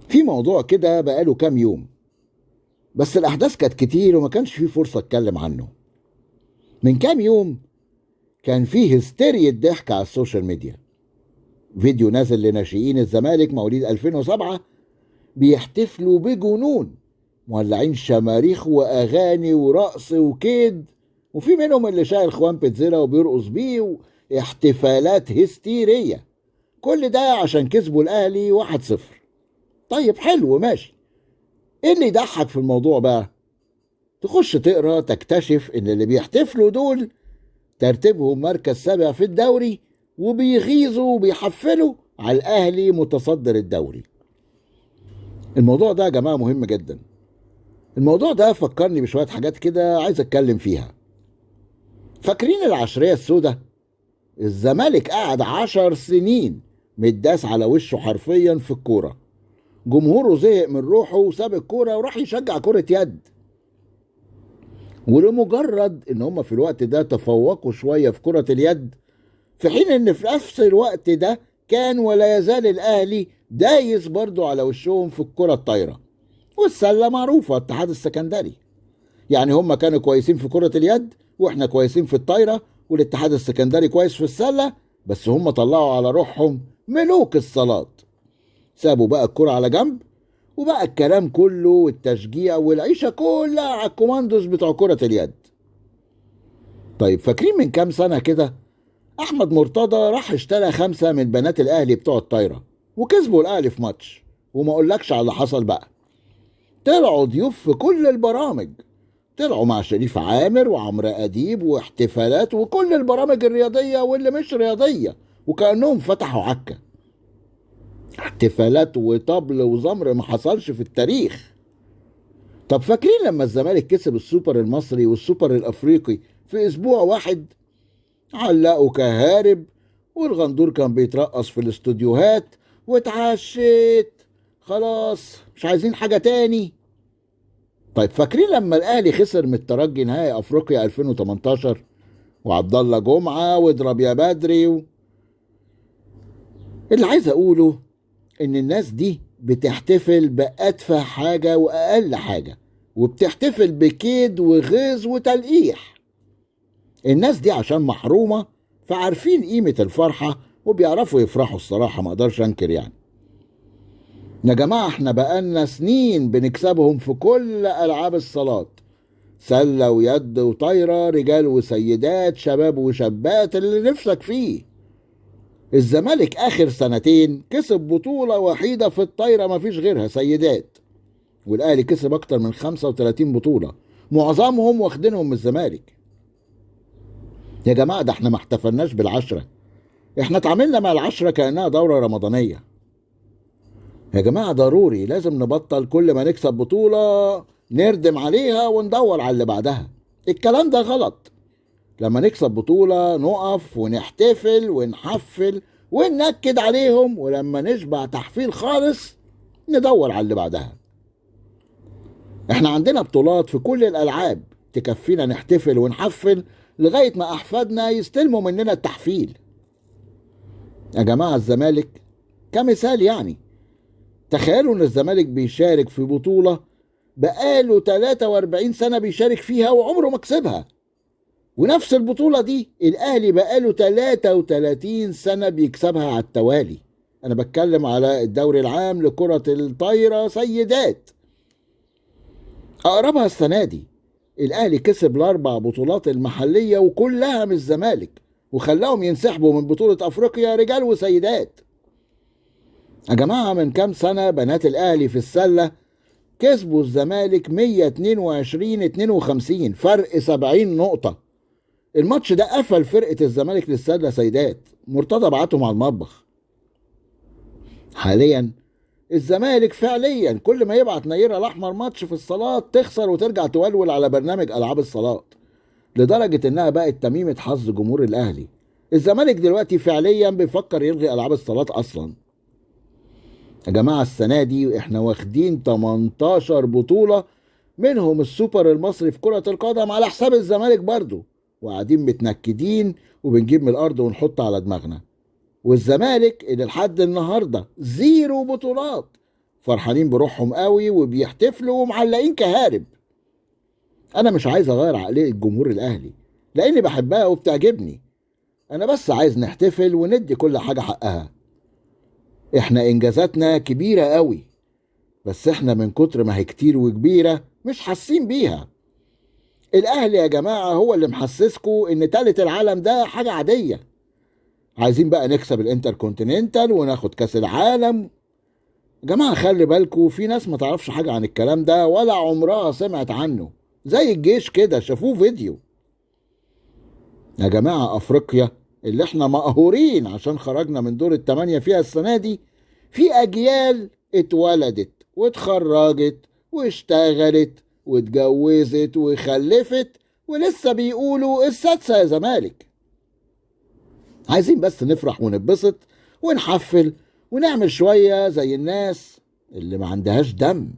في موضوع كده بقاله كام يوم، بس الأحداث كانت كتير وما كانش فيه فرصة أتكلم عنه. من كام يوم كان فيه هستيريا ضحك على السوشيال ميديا. فيديو نازل لناشئين الزمالك مواليد 2007 بيحتفلوا بجنون، مولعين شماريخ وأغاني ورقص وكيد، وفي منهم اللي شايل خوان بيتزيرا وبيرقص بيه، واحتفالات هستيرية. كل ده عشان كسبوا الأهلي 1-0. طيب حلو ماشي، ايه اللي يضحك في الموضوع بقى؟ تخش تقرا تكتشف ان اللي بيحتفلوا دول ترتيبهم مركز 7 في الدوري، وبيغيظوا وبيحفلوا على الاهلي متصدر الدوري. الموضوع ده يا جماعه مهم جدا. الموضوع ده فكرني بشويه حاجات كده عايز اتكلم فيها. فاكرين العشريه السوداء؟ الزمالك قعد 10 سنين متداس على وشه حرفيا في الكوره. جمهوره زهق من روحه وساب الكوره وراح يشجع كره يد، ولمجرد ان هم في الوقت ده تفوقوا شوية في كرة اليد، في حين ان في نفس الوقت ده كان ولا يزال الاهلي دايس برضو على وشهم في الكرة الطايرة والسلة. معروفة اتحاد السكندري، يعني هم كانوا كويسين في كرة اليد واحنا كويسين في الطايرة، والاتحاد السكندري كويس في السلة، بس هم طلعوا على روحهم ملوك الصالات. سابوا بقى الكرة على جنب، وبقى الكلام كله والتشجيع والعيشة كلها على الكوماندوز بتوع كرة اليد. طيب فاكرين من كام سنة كده أحمد مرتضى راح اشترى 5 من بنات الأهلي بتوع الطايرة وكسبوا الأهلي في ماتش، وما أقولكش على اللي حصل بقى. طلعوا ضيوف في كل البرامج، طلعوا مع شريف عامر وعمرو أديب واحتفالات وكل البرامج الرياضية واللي مش رياضية، وكأنهم فتحوا عكا. احتفالات وطبل وزمر ما حصلش في التاريخ. طب فاكرين لما الزمالك كسب السوبر المصري والسوبر الافريقي في اسبوع واحد؟ علقوا كهارب، والغندور كان بيترقص في الاستوديوهات، واتعشت خلاص مش عايزين حاجة تاني. طيب فاكرين لما الاهلي خسر من الترجي نهائي افريقيا 2018 وعبد الله جمعة واضرب يا بدري اللي عايز اقوله ان الناس دي بتحتفل بأتفه حاجة واقل حاجة، وبتحتفل بكيد وغيظ وتلقيح. الناس دي عشان محرومة فعارفين قيمة الفرحة وبيعرفوا يفرحوا، الصراحة ما اقدرش انكر يعني. يا جماعة احنا بقالنا سنين بنكسبهم في كل ألعاب الصالات، سلة ويد وطايرة، رجال وسيدات، شباب وشابات، اللي نفسك فيه. الزمالك آخر سنتين كسب بطولة وحيدة في الطايرة مفيش غيرها سيدات، والأهلي كسب أكتر من 35 بطولة معظمهم واخدينهم من الزمالك. يا جماعة ده احنا ما احتفلناش بالعشرة، احنا اتعاملنا مع العشرة كأنها دورة رمضانية. يا جماعة ضروري لازم نبطل كل ما نكسب بطولة نردم عليها وندور على اللي بعدها. الكلام ده غلط. لما نكسب بطولة نقف ونحتفل ونحفل وننكد عليهم، ولما نشبع تحفيل خالص ندور على اللي بعدها. احنا عندنا بطولات في كل الألعاب تكفينا نحتفل ونحفل لغاية ما أحفادنا يستلموا مننا التحفيل. يا جماعة الزمالك كمثال يعني، تخيلوا ان الزمالك بيشارك في بطولة بقاله 43 سنة بيشارك فيها وعمره ما كسبها، ونفس البطولة دي الأهلي بقاله 33 سنة بيكسبها على التوالي. أنا بتكلم على الدوري العام لكرة الطايرة سيدات، أقربها السنة دي. الأهلي كسب ال4 بطولات المحلية وكلها من الزمالك، وخلاهم ينسحبوا من بطولة أفريقيا رجال وسيدات. يا جماعة من كام سنة بنات الأهلي في السلة كسبوا الزمالك 122-52، فرق 70 نقطة. الماتش ده قفل فرقة الزمالك للسلة سيدات، مرتضى بعتهم على المطبخ. حاليا الزمالك فعليا كل ما يبعت نيرة الأحمر ماتش في الصالات تخسر وترجع تولول على برنامج ألعاب الصالات، لدرجة إنها بقت تميمة حظ جمهور الأهلي. الزمالك دلوقتي فعليا بيفكر يلغي ألعاب الصالات أصلا. يا جماعة السنة دي احنا واخدين 18 بطولة، منهم السوبر المصري في كرة القدم على حساب الزمالك برضو، وقاعدين متنكدين وبنجيب من الأرض ونحط على دماغنا. والزمالك اللي لحد النهاردة 0 بطولات فرحانين بروحهم قوي وبيحتفلوا ومعلقين كهارب. انا مش عايز اغير عقلية الجمهور الاهلي لاني بحبها وبتعجبني، انا بس عايز نحتفل وندي كل حاجة حقها. احنا انجازاتنا كبيرة قوي، بس احنا من كتر ما هي كتير وكبيرة مش حاسين بيها. الاهلي يا جماعة هو اللي محسسكوا ان تالت العالم ده حاجة عادية. عايزين بقى نكسب الانتركونتيننتال وناخد كاس العالم. يا جماعة خلي بالكوا، في ناس ما تعرفش حاجة عن الكلام ده ولا عمرها سمعت عنه، زي الجيش كده شافوه فيديو. يا جماعة افريقيا اللي احنا مقهورين عشان خرجنا من دور التمانية فيها السنة دي، في اجيال اتولدت واتخرجت واشتغلت واتجوزت وخلفت ولسه بيقولوا السادسة يا زمالك. عايزين بس نفرح ونتبسط ونحفل ونعمل شوية زي الناس اللي ما عندهاش دم.